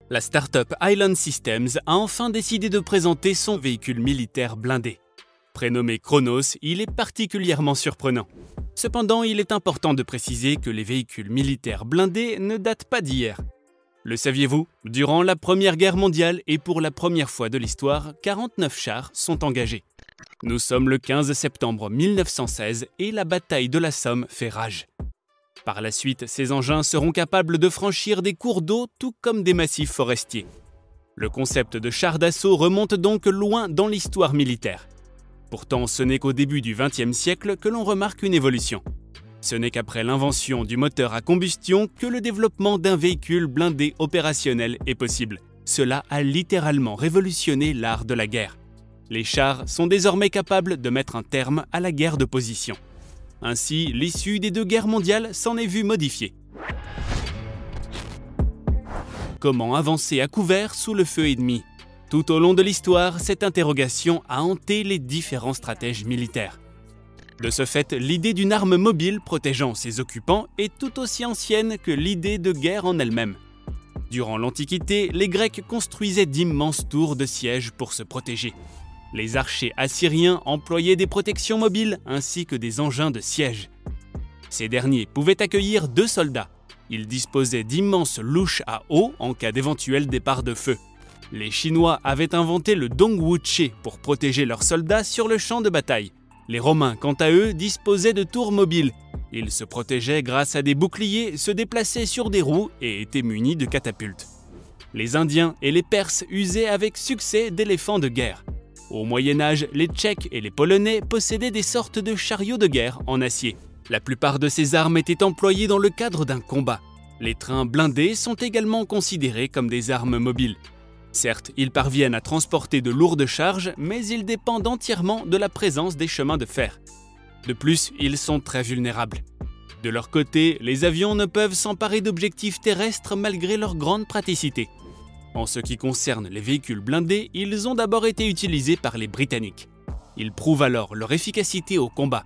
La start-up Highland Systems a enfin décidé de présenter son véhicule militaire blindé. Prénommé Chronos, il est particulièrement surprenant. Cependant, il est important de préciser que les véhicules militaires blindés ne datent pas d'hier. Le saviez-vous? Durant la Première Guerre mondiale et pour la première fois de l'histoire, 49 chars sont engagés. Nous sommes le 15 septembre 1916 et la bataille de la Somme fait rage. Par la suite, ces engins seront capables de franchir des cours d'eau tout comme des massifs forestiers. Le concept de char d'assaut remonte donc loin dans l'histoire militaire. Pourtant, ce n'est qu'au début du XXe siècle que l'on remarque une évolution. Ce n'est qu'après l'invention du moteur à combustion que le développement d'un véhicule blindé opérationnel est possible. Cela a littéralement révolutionné l'art de la guerre. Les chars sont désormais capables de mettre un terme à la guerre de position. Ainsi, l'issue des deux guerres mondiales s'en est vue modifiée. Comment avancer à couvert sous le feu ennemi? Tout au long de l'histoire, cette interrogation a hanté les différents stratèges militaires. De ce fait, l'idée d'une arme mobile protégeant ses occupants est tout aussi ancienne que l'idée de guerre en elle-même. Durant l'Antiquité, les Grecs construisaient d'immenses tours de siège pour se protéger. Les archers assyriens employaient des protections mobiles ainsi que des engins de siège. Ces derniers pouvaient accueillir 2 soldats. Ils disposaient d'immenses louches à eau en cas d'éventuel départ de feu. Les Chinois avaient inventé le Dongwuche pour protéger leurs soldats sur le champ de bataille. Les Romains, quant à eux, disposaient de tours mobiles. Ils se protégeaient grâce à des boucliers, se déplaçaient sur des roues et étaient munis de catapultes. Les Indiens et les Perses usaient avec succès d'éléphants de guerre. Au Moyen-Âge, les Tchèques et les Polonais possédaient des sortes de chariots de guerre en acier. La plupart de ces armes étaient employées dans le cadre d'un combat. Les trains blindés sont également considérés comme des armes mobiles. Certes, ils parviennent à transporter de lourdes charges, mais ils dépendent entièrement de la présence des chemins de fer. De plus, ils sont très vulnérables. De leur côté, les avions ne peuvent s'emparer d'objectifs terrestres malgré leur grande praticité. En ce qui concerne les véhicules blindés, ils ont d'abord été utilisés par les Britanniques. Ils prouvent alors leur efficacité au combat.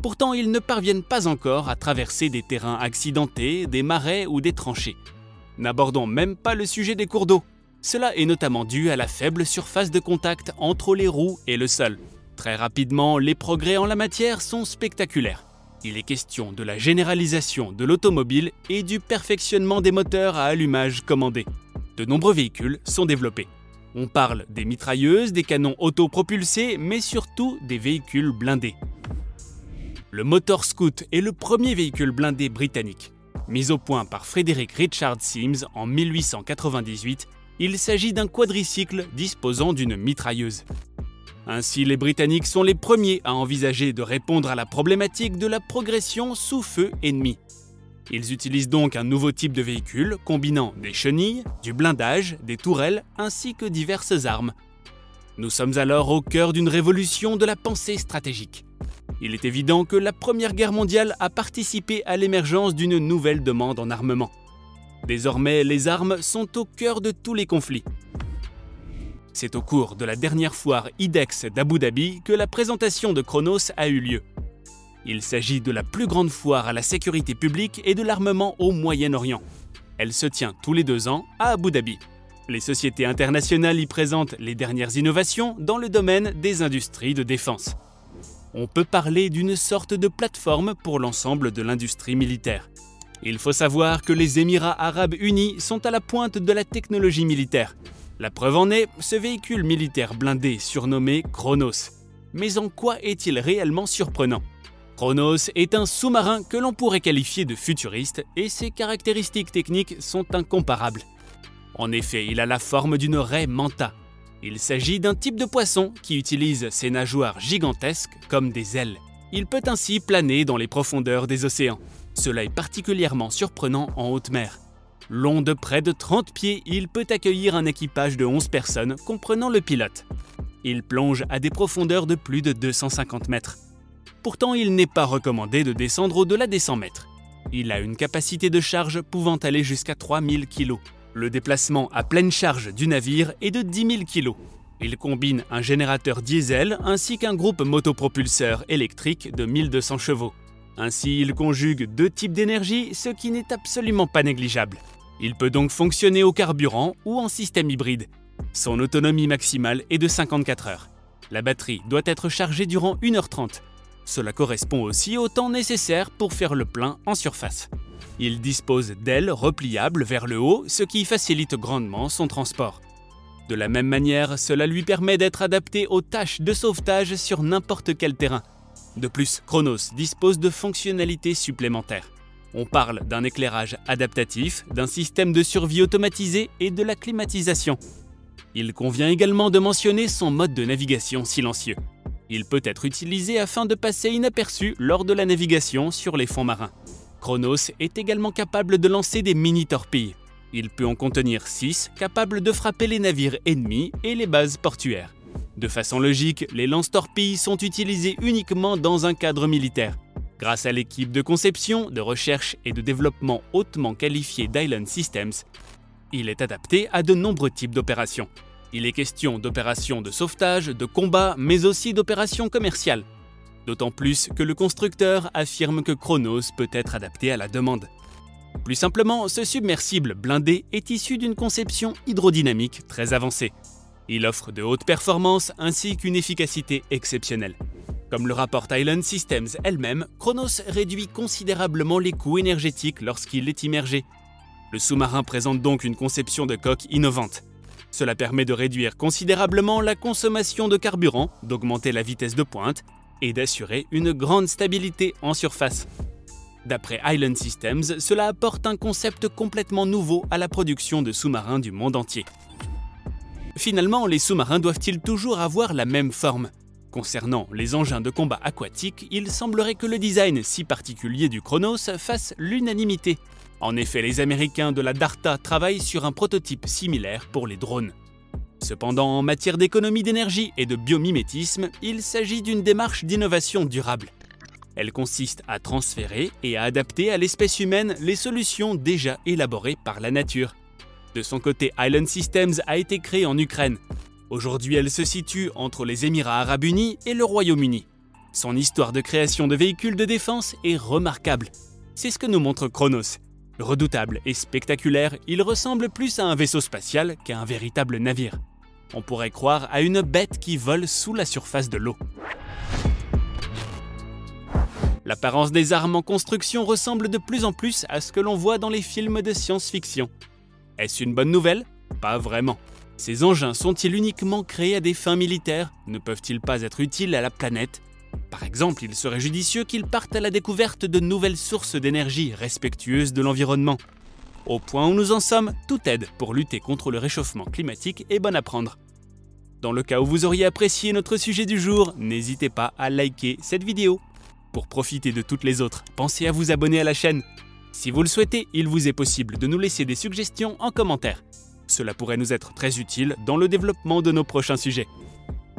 Pourtant, ils ne parviennent pas encore à traverser des terrains accidentés, des marais ou des tranchées. N'abordons même pas le sujet des cours d'eau. Cela est notamment dû à la faible surface de contact entre les roues et le sol. Très rapidement, les progrès en la matière sont spectaculaires. Il est question de la généralisation de l'automobile et du perfectionnement des moteurs à allumage commandé. De nombreux véhicules sont développés. On parle des mitrailleuses, des canons autopropulsés, mais surtout des véhicules blindés. Le Motor Scout est le premier véhicule blindé britannique. Mis au point par Frederick Richard Sims en 1898, il s'agit d'un quadricycle disposant d'une mitrailleuse. Ainsi, les Britanniques sont les premiers à envisager de répondre à la problématique de la progression sous feu ennemi. Ils utilisent donc un nouveau type de véhicule combinant des chenilles, du blindage, des tourelles ainsi que diverses armes. Nous sommes alors au cœur d'une révolution de la pensée stratégique. Il est évident que la Première Guerre mondiale a participé à l'émergence d'une nouvelle demande en armement. Désormais, les armes sont au cœur de tous les conflits. C'est au cours de la dernière foire IDEX d'Abu Dhabi que la présentation de Chronos a eu lieu. Il s'agit de la plus grande foire à la sécurité publique et de l'armement au Moyen-Orient. Elle se tient tous les 2 ans à Abu Dhabi. Les sociétés internationales y présentent les dernières innovations dans le domaine des industries de défense. On peut parler d'une sorte de plateforme pour l'ensemble de l'industrie militaire. Il faut savoir que les Émirats arabes unis sont à la pointe de la technologie militaire. La preuve en est ce véhicule militaire blindé surnommé Chronos. Mais en quoi est-il réellement surprenant? Chronos est un sous-marin que l'on pourrait qualifier de futuriste et ses caractéristiques techniques sont incomparables. En effet, il a la forme d'une raie manta. Il s'agit d'un type de poisson qui utilise ses nageoires gigantesques comme des ailes. Il peut ainsi planer dans les profondeurs des océans. Cela est particulièrement surprenant en haute mer. Long de près de 30 pieds, il peut accueillir un équipage de 11 personnes, comprenant le pilote. Il plonge à des profondeurs de plus de 250 mètres. Pourtant, il n'est pas recommandé de descendre au-delà des 100 mètres. Il a une capacité de charge pouvant aller jusqu'à 3000 kg. Le déplacement à pleine charge du navire est de 10 000 kg. Il combine un générateur diesel ainsi qu'un groupe motopropulseur électrique de 1200 chevaux. Ainsi, il conjugue 2 types d'énergie, ce qui n'est absolument pas négligeable. Il peut donc fonctionner au carburant ou en système hybride. Son autonomie maximale est de 54 heures. La batterie doit être chargée durant 1h30. Cela correspond aussi au temps nécessaire pour faire le plein en surface. Il dispose d'ailes repliables vers le haut, ce qui facilite grandement son transport. De la même manière, cela lui permet d'être adapté aux tâches de sauvetage sur n'importe quel terrain. De plus, Chronos dispose de fonctionnalités supplémentaires. On parle d'un éclairage adaptatif, d'un système de survie automatisé et de la climatisation. Il convient également de mentionner son mode de navigation silencieux. Il peut être utilisé afin de passer inaperçu lors de la navigation sur les fonds marins. Chronos est également capable de lancer des mini-torpilles. Il peut en contenir 6, capables de frapper les navires ennemis et les bases portuaires. De façon logique, les lance-torpilles sont utilisées uniquement dans un cadre militaire. Grâce à l'équipe de conception, de recherche et de développement hautement qualifiée d'Island Systems, il est adapté à de nombreux types d'opérations. Il est question d'opérations de sauvetage, de combat, mais aussi d'opérations commerciales. D'autant plus que le constructeur affirme que Chronos peut être adapté à la demande. Plus simplement, ce submersible blindé est issu d'une conception hydrodynamique très avancée. Il offre de hautes performances ainsi qu'une efficacité exceptionnelle. Comme le rapporte Island Systems elle-même, Chronos réduit considérablement les coûts énergétiques lorsqu'il est immergé. Le sous-marin présente donc une conception de coque innovante. Cela permet de réduire considérablement la consommation de carburant, d'augmenter la vitesse de pointe et d'assurer une grande stabilité en surface. D'après Island Systems, cela apporte un concept complètement nouveau à la production de sous-marins du monde entier. Finalement, les sous-marins doivent-ils toujours avoir la même forme? Concernant les engins de combat aquatiques, il semblerait que le design si particulier du Chronos fasse l'unanimité. En effet, les Américains de la DARTA travaillent sur un prototype similaire pour les drones. Cependant, en matière d'économie d'énergie et de biomimétisme, il s'agit d'une démarche d'innovation durable. Elle consiste à transférer et à adapter à l'espèce humaine les solutions déjà élaborées par la nature. De son côté, Island Systems a été créée en Ukraine. Aujourd'hui, elle se situe entre les Émirats arabes unis et le Royaume-Uni. Son histoire de création de véhicules de défense est remarquable. C'est ce que nous montre Chronos. Redoutable et spectaculaire, il ressemble plus à un vaisseau spatial qu'à un véritable navire. On pourrait croire à une bête qui vole sous la surface de l'eau. L'apparence des armes en construction ressemble de plus en plus à ce que l'on voit dans les films de science-fiction. Est-ce une bonne nouvelle? Pas vraiment. Ces engins sont-ils uniquement créés à des fins militaires? Ne peuvent-ils pas être utiles à la planète? Par exemple, il serait judicieux qu'ils partent à la découverte de nouvelles sources d'énergie respectueuses de l'environnement. Au point où nous en sommes, toute aide pour lutter contre le réchauffement climatique est bonne à prendre. Dans le cas où vous auriez apprécié notre sujet du jour, n'hésitez pas à liker cette vidéo. Pour profiter de toutes les autres, pensez à vous abonner à la chaîne. Si vous le souhaitez, il vous est possible de nous laisser des suggestions en commentaire. Cela pourrait nous être très utile dans le développement de nos prochains sujets.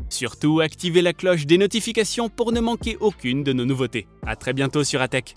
Surtout, activez la cloche des notifications pour ne manquer aucune de nos nouveautés. À très bientôt sur ATech.